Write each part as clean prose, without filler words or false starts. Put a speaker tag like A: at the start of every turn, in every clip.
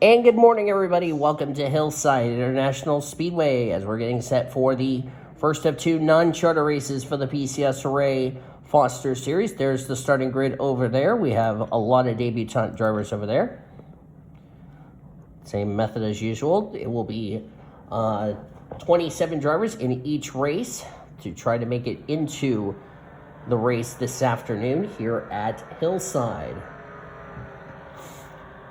A: And good morning, everybody. Welcome to Hillside International Speedway as we're getting set for the first of two non-charter races for the PCSRA Foster Series. There's the starting grid over there. We have a lot of debutant drivers over there. Same method as usual. It will be 27 drivers in each race to try to make it into the race this afternoon here at Hillside.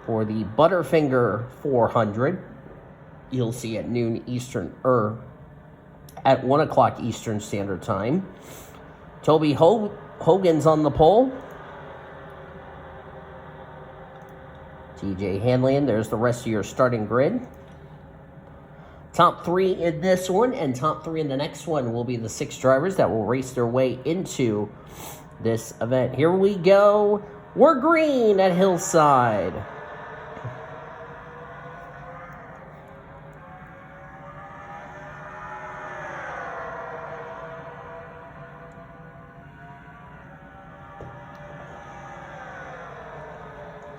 A: For the Butterfinger 400, you'll see at noon Eastern, at 1 o'clock Eastern Standard Time. Toby Hogan's on the pole. TJ Hanlon, there's the rest of your starting grid. Top three in this one and top three in the next one will be the 6 drivers that will race their way into this event. Here we go. We're green at Hillside.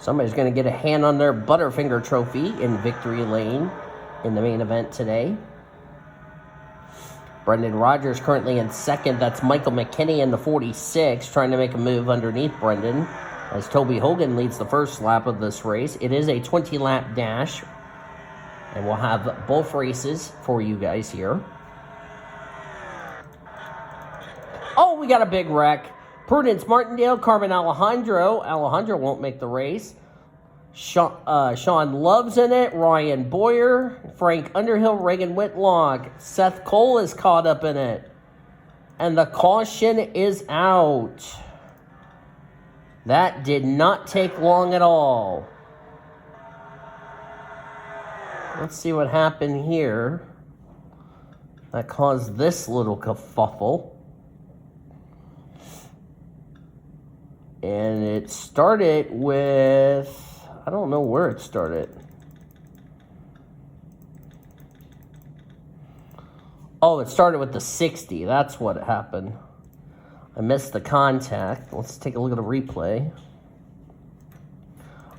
A: Somebody's going to get a hand on their Butterfinger trophy in victory lane in the main event today. Brendan Rogers currently in second. That's Michael McKinney in the 46, trying to make a move underneath Brendan as Toby Hogan leads the first lap of this race. It is a 20-lap dash, and we'll have both races for you guys here. Oh, we got a big wreck. Prudence Martindale, Carmen Alejandro. Alejandro won't make the race. Sean Love's in it. Ryan Boyer, Frank Underhill, Reagan Whitlock. Seth Cole is caught up in it. And the caution is out. That did not take long at all. Let's see what happened here. That caused this little kerfuffle. And it started with, I don't know where it started. Oh, it started with the 60. That's what happened. I missed the contact. Let's take a look at the replay.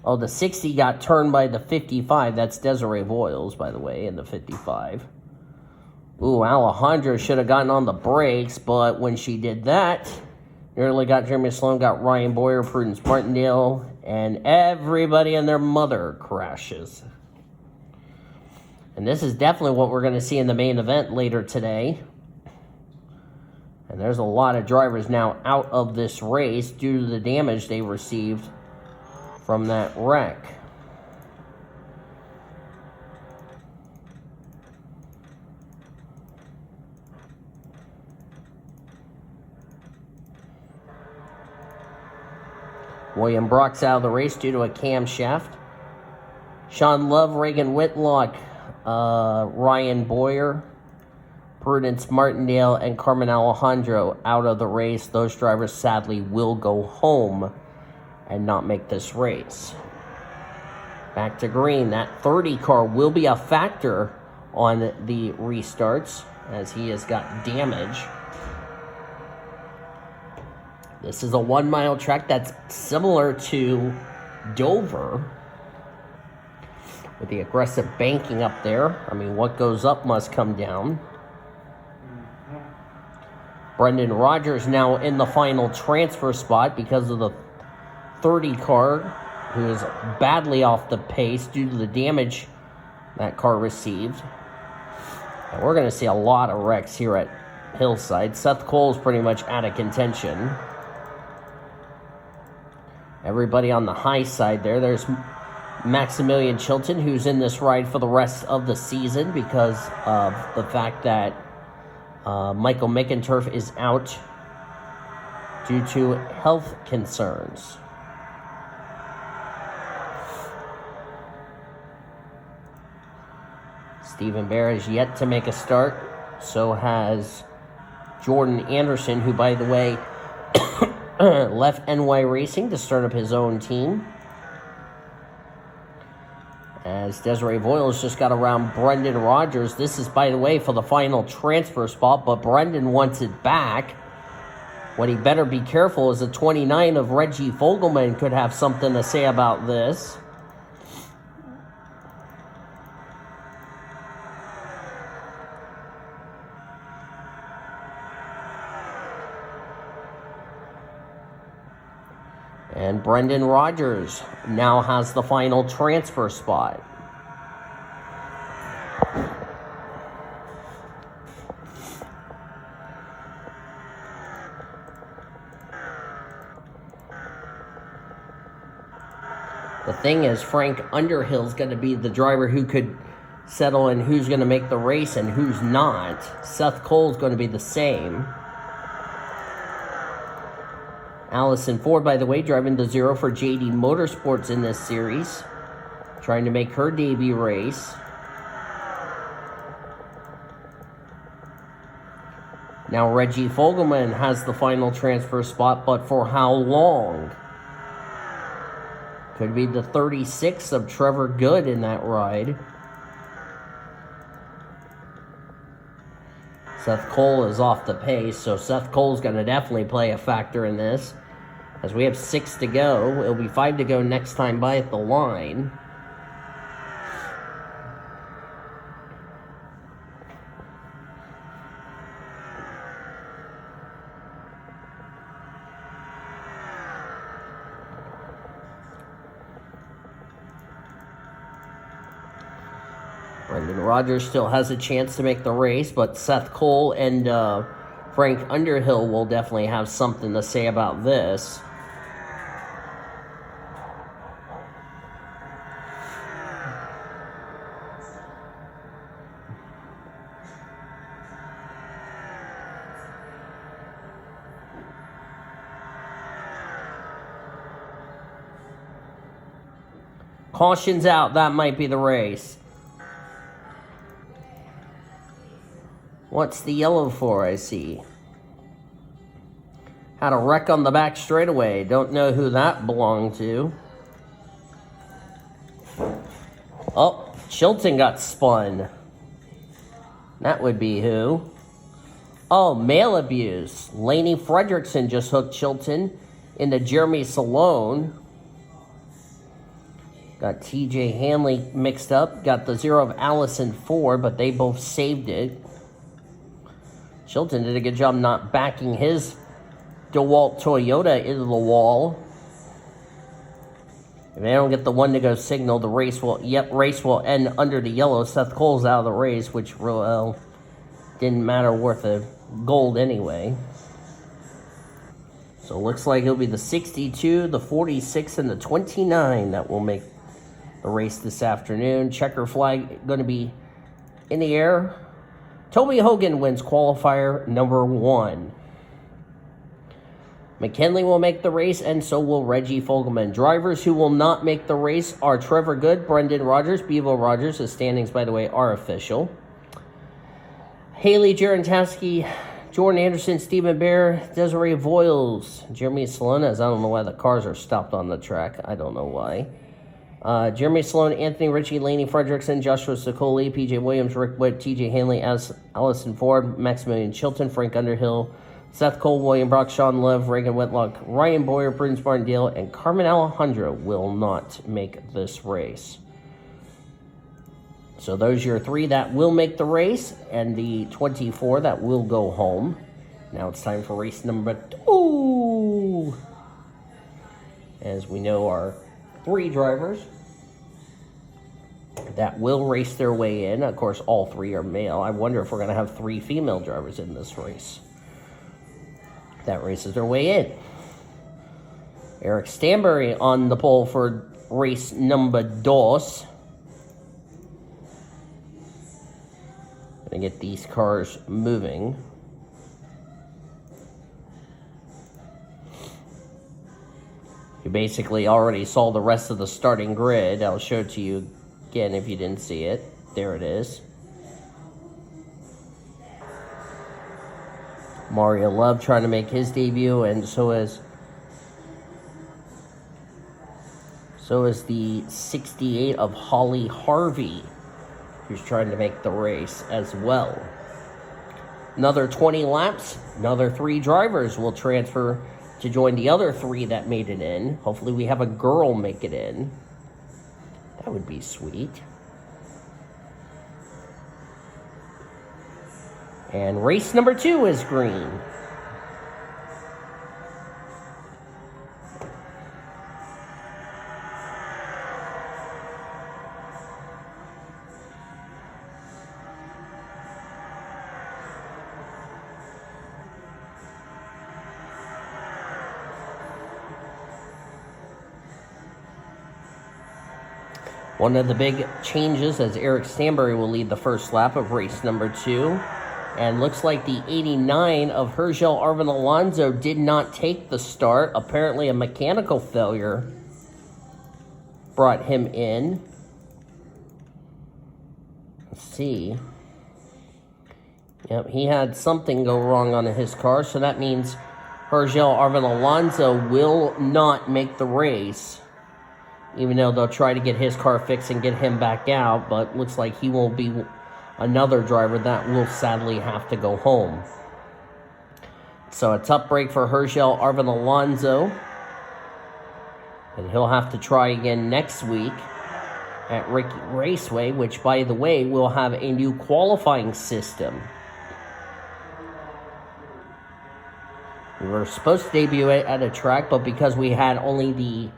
A: Oh, the 60 got turned by the 55. That's Desiree Voiles, by the way, in the 55. Ooh, Alejandro should have gotten on the brakes, but when she did that, nearly got Jeremy Sloan, got Ryan Boyer, Prudence Martindale, and everybody and their mother crashes. And this is definitely what we're going to see in the main event later today. And there's a lot of drivers now out of this race due to the damage they received from that wreck. William Brock's out of the race due to a camshaft. Sean Love, Reagan Whitlock, Ryan Boyer, Prudence Martindale, and Carmen Alejandro out of the race. Those drivers sadly will go home and not make this race. Back to green. That 30 car will be a factor on the restarts as he has got damage. This is a 1-mile track that's similar to Dover with the aggressive banking up there. I mean, what goes up must come down. Brendan Rogers now in the final transfer spot because of the 30 car, who is badly off the pace due to the damage that car received. And we're going to see a lot of wrecks here at Hillside. Seth Cole's pretty much out of contention. Everybody on the high side there. There's Maximilian Chilton, who's in this ride for the rest of the season because of the fact that Michael McInturf is out due to health concerns. Stephen Bear has yet to make a start. So has Jordan Anderson, who, by the way, left NY Racing to start up his own team. As Desiree Voiles just got around Brendan Rogers. This is, by the way, for the final transfer spot, but Brendan wants it back. What he better be careful is the 29 of Reggie Fogelman could have something to say about this. And Brendan Rogers now has the final transfer spot. The thing is, Frank Underhill's going to be the driver who could settle in who's going to make the race and who's not. Seth Cole's going to be the same. Allison Ford, by the way, driving the 0 for JD Motorsports in this series, trying to make her debut race. Now Reggie Fogelman has the final transfer spot, but for how long? Could be the 36th of Trevor Good in that ride. Seth Cole is off the pace, so Seth Cole's going to definitely play a factor in this. As we have 6 to go, it'll be 5 to go next time by at the line. Brendan Rogers still has a chance to make the race, but Seth Cole and Frank Underhill will definitely have something to say about this. Caution's out. That might be the race. What's the yellow for, I see? Had a wreck on the back straightaway. Don't know who that belonged to. Oh, Chilton got spun. That would be who? Oh, male abuse. Laney Fredrickson just hooked Chilton into Jeremy Salone. Got TJ Hanley mixed up. Got the 0 of Allison Ford, but they both saved it. Chilton did a good job not backing his DeWalt Toyota into the wall. If they don't get the 1 to go signal, the race will end under the yellow. Seth Cole's out of the race, which didn't matter worth a gold anyway. So it looks like it'll be the 62, the 46, and the 29 that will make the race this afternoon. Checker flag going to be in the air. Toby Hogan wins qualifier number 1. McKinley will make the race, and so will Reggie Fogelman. Drivers who will not make the race are Trevor Good, Brendan Rogers, Bevo Rogers. The standings, by the way, are official. Haley Jerentowski, Jordan Anderson, Stephen Bear, Desiree Voiles, Jeremy Salonas. I don't know why the cars are stopped on the track. I don't know why. Jeremy Sloan, Anthony Ritchie, Laney Fredrickson, Joshua Sicoli, PJ Williams, Rick Witt, TJ Hanley, Allison Ford, Maximilian Chilton, Frank Underhill, Seth Cole, William Brock, Sean Love, Reagan Whitlock, Ryan Boyer, Prudence Martindale, and Carmen Alejandro will not make this race. So those are your 3 that will make the race, and the 24 that will go home. Now it's time for race number 2. As we know, our 3 drivers that will race their way in. Of course, all 3 are male. I wonder if we're going to have 3 female drivers in this race. That races their way in. Eric Stanbury on the pole for race number 2. Going to get these cars moving. You basically already saw the rest of the starting grid. I'll show it to you again if you didn't see it. There it is. Mario Love trying to make his debut, and so is the 68 of Holly Harvey, who's trying to make the race as well. Another 20 laps, another 3 drivers will transfer to join the other 3 that made it in. Hopefully we have a girl make it in. That would be sweet. And race number 2 is green. One of the big changes as Eric Stanbury will lead the first lap of race number 2. And looks like the 89 of Hergel Arvin Alonso did not take the start. Apparently a mechanical failure brought him in. Let's see. Yep, he had something go wrong on his car, so that means Hergel Arvin Alonso will not make the race. Even though they'll try to get his car fixed and get him back out, but looks like he won't be another driver that will sadly have to go home. So a tough break for Hergel Arvin Alonso. And he'll have to try again next week at Ricky Raceway, which, by the way, will have a new qualifying system. We were supposed to debut it at a track, but because we had only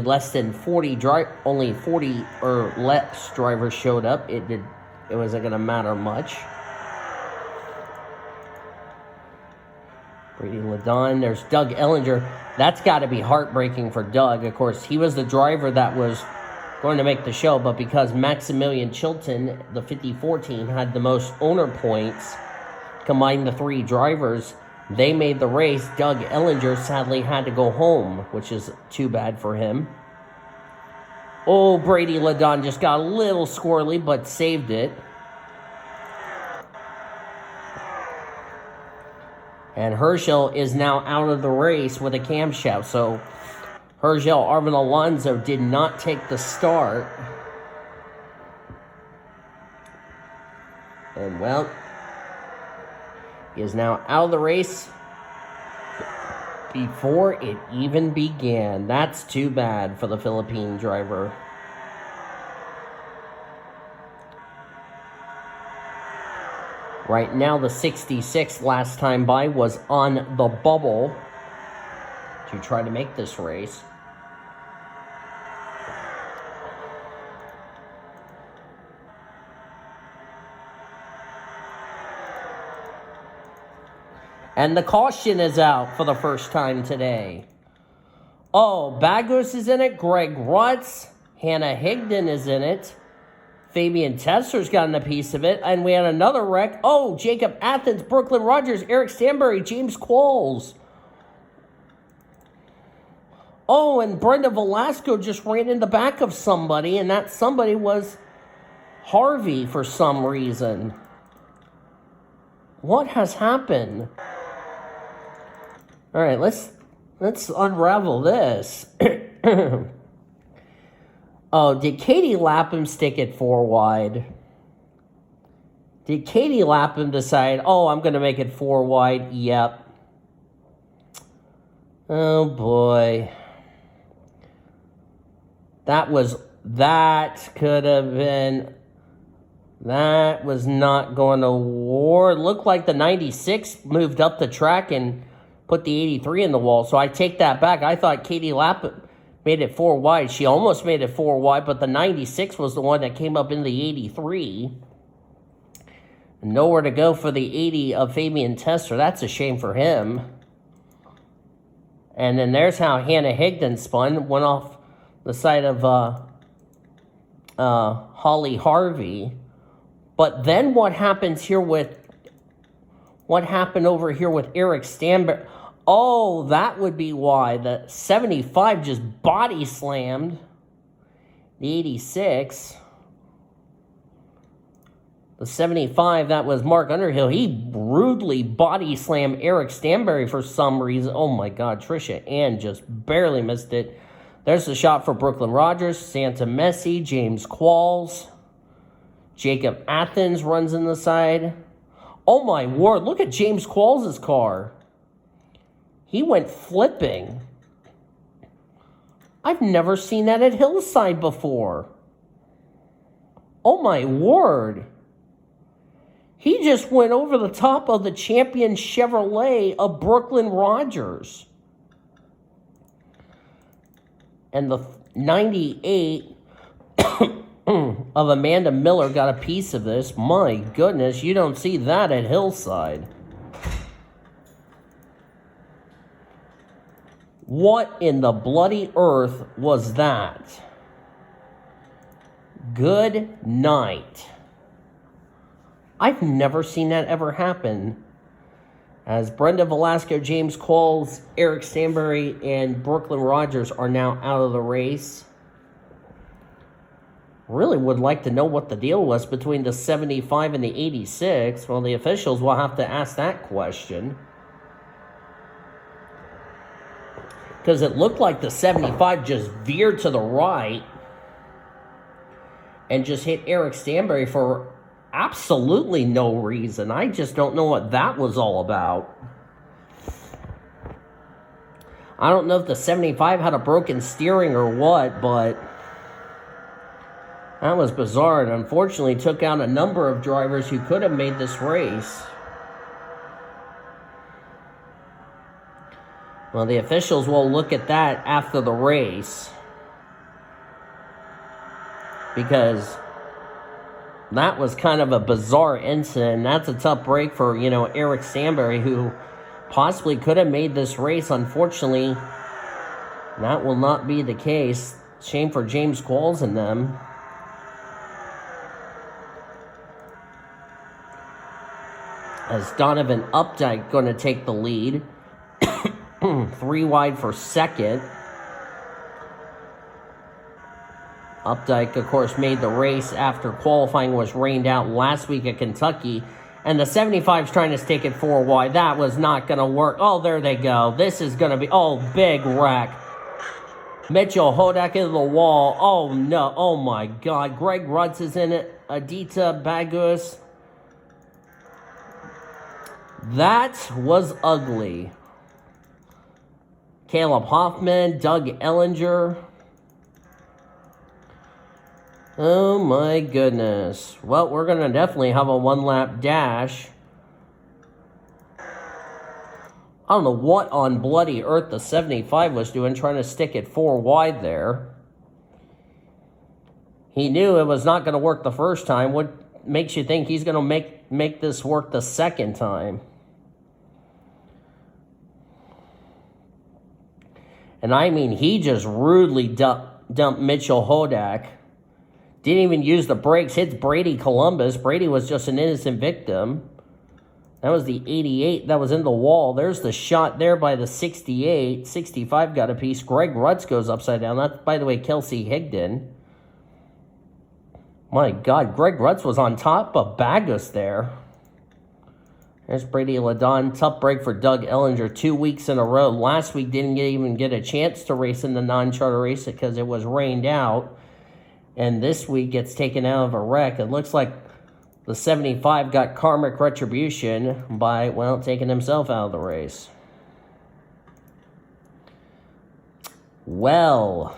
A: less than 40 or less drivers showed up, it wasn't going to matter much. Brady Ladon, there's Doug Ellinger. That's got to be heartbreaking for Doug. Of course, he was the driver that was going to make the show, but because Maximilian Chilton, the 54 team, had the most owner points, combined the 3 drivers, they made the race. Doug Ellinger sadly had to go home, which is too bad for him. Oh, Brady Ladon just got a little squirrely, but saved it. And Hergel is now out of the race with a camshaft. So Hergel Arvin Alonso did not take the start. And well, he is now out of the race before it even began. That's too bad for the Philippine driver. Right now, the 66 last time by was on the bubble to try to make this race. And the caution is out for the first time today. Oh, Bagos is in it. Greg Rutz. Hannah Higdon is in it. Fabian Tesser's gotten a piece of it. And we had another wreck. Oh, Jacob Athens, Brooklyn Rogers, Eric Stanbury, James Qualls. Oh, and Brenda Velasco just ran in the back of somebody. And that somebody was Harvey for some reason. What has happened? All right, let's unravel this. Oh, did Katie Lapham stick it 4 wide? Did Katie Lapham decide, oh, I'm going to make it 4 wide? Yep. Oh, boy. That could have been... That was not going to war. It looked like the 96 moved up the track and put the 83 in the wall. So I take that back. I thought Katie Lapham made it 4 wide. She almost made it 4 wide, but the 96 was the one that came up in the 83. Nowhere to go for the 80 of Fabian Tesser. That's a shame for him. And then there's how Hannah Higdon spun. Went off the side of Holly Harvey. But then what happened over here with Eric Stanbury? Oh, that would be why the 75 just body slammed the 86. The 75, that was Mark Underhill. He brutally body slammed Eric Stanbury for some reason. Oh my God, Trisha Ann just barely missed it. There's the shot for Brooklyn Rogers, Santa Messi, James Qualls. Jacob Athens runs in the side. Oh my word, look at James Qualls' car. He went flipping. I've never seen that at Hillside before. Oh my word. He just went over the top of the champion Chevrolet of Brooklyn Rogers. And the 98 of Amanda Miller got a piece of this. My goodness, you don't see that at Hillside. What in the bloody earth was that? Good night. I've never seen that ever happen. As Brenda Velasco, James Qualls, Eric Stanbury, and Brooklyn Rogers are now out of the race. Really would like to know what the deal was between the 75 and the 86. Well, the officials will have to ask that question. Because it looked like the 75 just veered to the right and just hit Eric Stanbury for absolutely no reason. I just don't know what that was all about. I don't know if the 75 had a broken steering or what, but that was bizarre, and unfortunately took out a number of drivers who could have made this race. Well, the officials will look at that after the race, because that was kind of a bizarre incident. That's a tough break for, Eric Stanbury, who possibly could have made this race. Unfortunately, that will not be the case. Shame for James Qualls and them. As Donovan Updike going to take the lead. 3 wide for second. Updike, of course, made the race after qualifying was rained out last week at Kentucky. And the 75's trying to stick it 4 wide. That was not going to work. Oh, there they go. This is going to be... Oh, big wreck. Mitchell Hodak into the wall. Oh, no. Oh, my God. Greg Rutz is in it. Adita Bagus. That was ugly. Caleb Hoffman, Doug Ellinger. Oh my goodness. Well, we're going to definitely have a 1-lap dash. I don't know what on bloody earth the 75 was doing, trying to stick it 4 wide there. He knew it was not going to work the first time. What makes you think he's going to make this work the second time? And I mean, he just rudely dumped Mitchell Hodak. Didn't even use the brakes. Hits Brady Columbus. Brady was just an innocent victim. That was the 88 that was in the wall. There's the shot there by the 68. 65 got a piece. Greg Rutz goes upside down. That's, by the way, Kelsey Higdon. My God, Greg Rutz was on top of Bagus there. There's Brady Ladon. Tough break for Doug Ellinger 2 weeks in a row. Last week didn't even get a chance to race in the non-charter race because it was rained out. And this week gets taken out of a wreck. It looks like the 75 got karmic retribution by, well, taking himself out of the race. Well,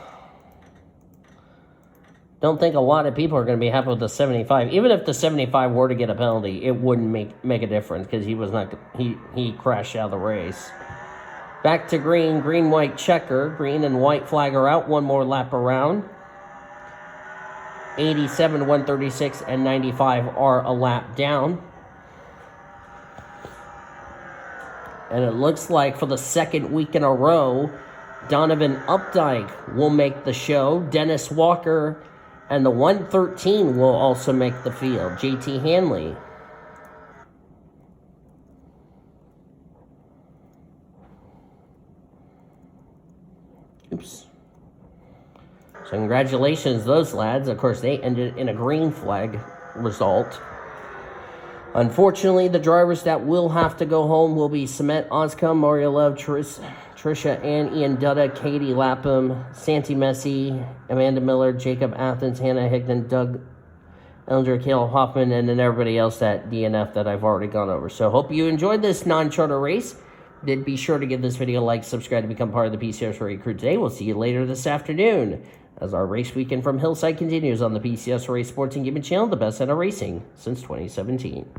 A: don't think a lot of people are going to be happy with the 75. Even if the 75 were to get a penalty, it wouldn't make a difference because he crashed out of the race. Back to green, green-white checker. Green and white flag are out. One more lap around. 87, 136, and 95 are a lap down. And it looks like for the second week in a row, Donovan Updike will make the show. Dennis Walker and the 113 will also make the field. JT Hanley. Oops. So congratulations, those lads. Of course, they ended in a green flag result. Unfortunately, the drivers that will have to go home will be Cement Oscom, Mario Love, Trisha Ann, Ian Dutta, Katie Lapham, Santi Messi, Amanda Miller, Jacob Athens, Hannah Higdon, Doug Ellinger, Caleb Hoffman, and then everybody else at DNF that I've already gone over. So hope you enjoyed this non-charter race. Did be sure to give this video a like, subscribe to become part of the PCSRA crew today. We'll see you later this afternoon as our race weekend from Hillside continues on the PCSRA Sports and Gaming channel, the best out of racing since 2017.